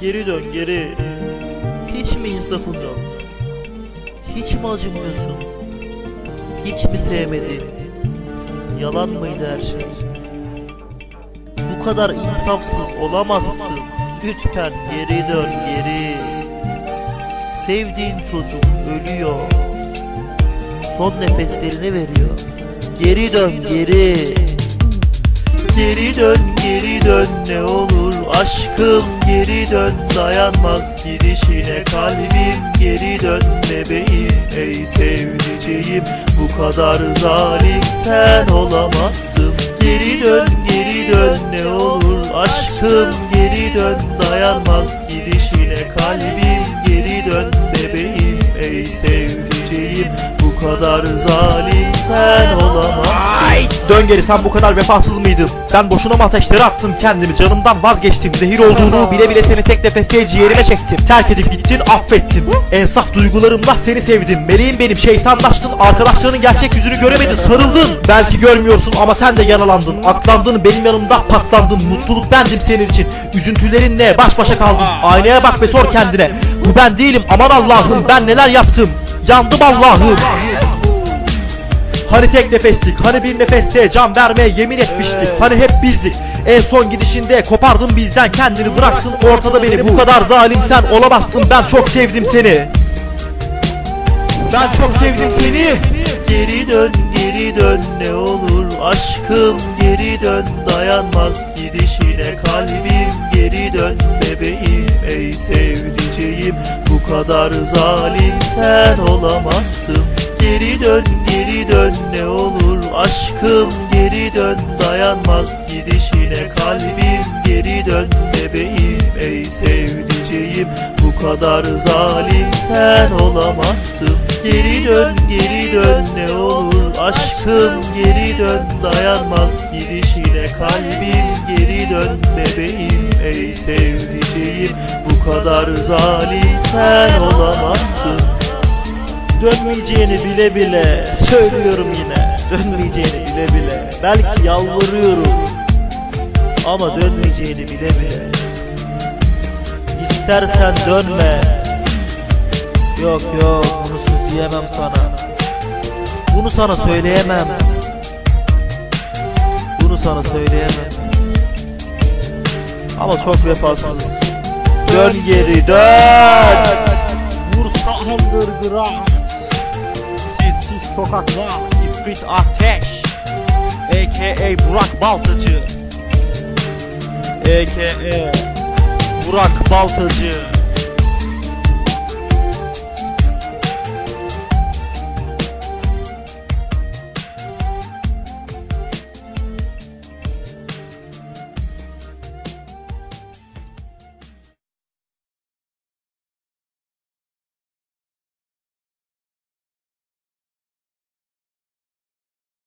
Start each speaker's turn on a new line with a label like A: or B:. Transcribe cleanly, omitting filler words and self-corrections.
A: Geri dön geri. Hiç mi insafın yok? Hiç mi acımıyorsun? Hiç mi sevmedin? Yalan mıydı her şey? Bu kadar insafsız olamazsın. Lütfen geri dön geri. Sevdiğin çocuk ölüyor. Son nefeslerini veriyor. Geri dön geri. Geri dön geri dön ne olur aşkım, geri dön, dayanmaz gidişine kalbim. Geri dön bebeğim, ey sevdiceğim, bu kadar zalim sen olamazsın. Geri dön ne olur aşkım, geri dön, dayanmaz gidişine kalbim. Geri dön bebeğim, ey sevdiceğim, bu kadar zalim sen olamazsın.
B: Dön geri, sen bu kadar vefasız mıydın? Ben boşuna mı ateşlere attım kendimi, canımdan vazgeçtim. Zehir olduğunu bile bile seni tek nefeste ciğerime çektim. Terk edip gittin, affettim. En saf duygularımla seni sevdim. Meleğim benim, şeytanlaştın. Arkadaşlarının gerçek yüzünü göremedin, sarıldın. Belki görmüyorsun ama sen de yaralandın. Aklandın, benim yanımda patlandın. Mutluluk bendim senin için. Üzüntülerinle baş başa kaldın. Aynaya bak ve sor kendine. Bu ben değilim, aman Allah'ım, ben neler yaptım. Yandım Allah'ım. Hani tek nefestik, hani bir nefeste can vermeye yemin etmiştik. Hani hep bizdik, en son gidişinde kopardın bizden, kendini bıraktın ortada beni. Bu kadar zalim sen olamazsın, ben çok sevdim seni. Ben çok sevdim seni.
A: Geri dön ne olur aşkım, geri dön, dayanmaz gidişine kalbim. Geri dön bebeğim, ey sevdiceğim, bu kadar zalim sen olamazsın. Geri dön ne olur aşkım, geri dön, dayanmaz gidişine kalbim. Geri dön bebeğim, ey sevdiceğim, bu kadar zalim sen olamazsın. Geri dön ne olur aşkım, geri dön, dayanmaz gidişine kalbim. Geri dön bebeğim, ey sevdiceğim, bu kadar zalim sen olamazsın. Dönmeyeceğini bile bile söylüyorum yine, dönmeyeceğini bile bile. Belki yalvarıyorum ama dönmeyeceğini bile bile. İstersen dönme. Yok bunu söyleyemem sana. Bunu sana söyleyemem. Bunu sana söyleyemem. Ama çok vefasız. Dön geri dön.
B: Bursa Underground, sessiz sokaklar, İfrit Ateş, a.k.a. Burak Baltacı,
A: a.k.a. Burak Baltacı.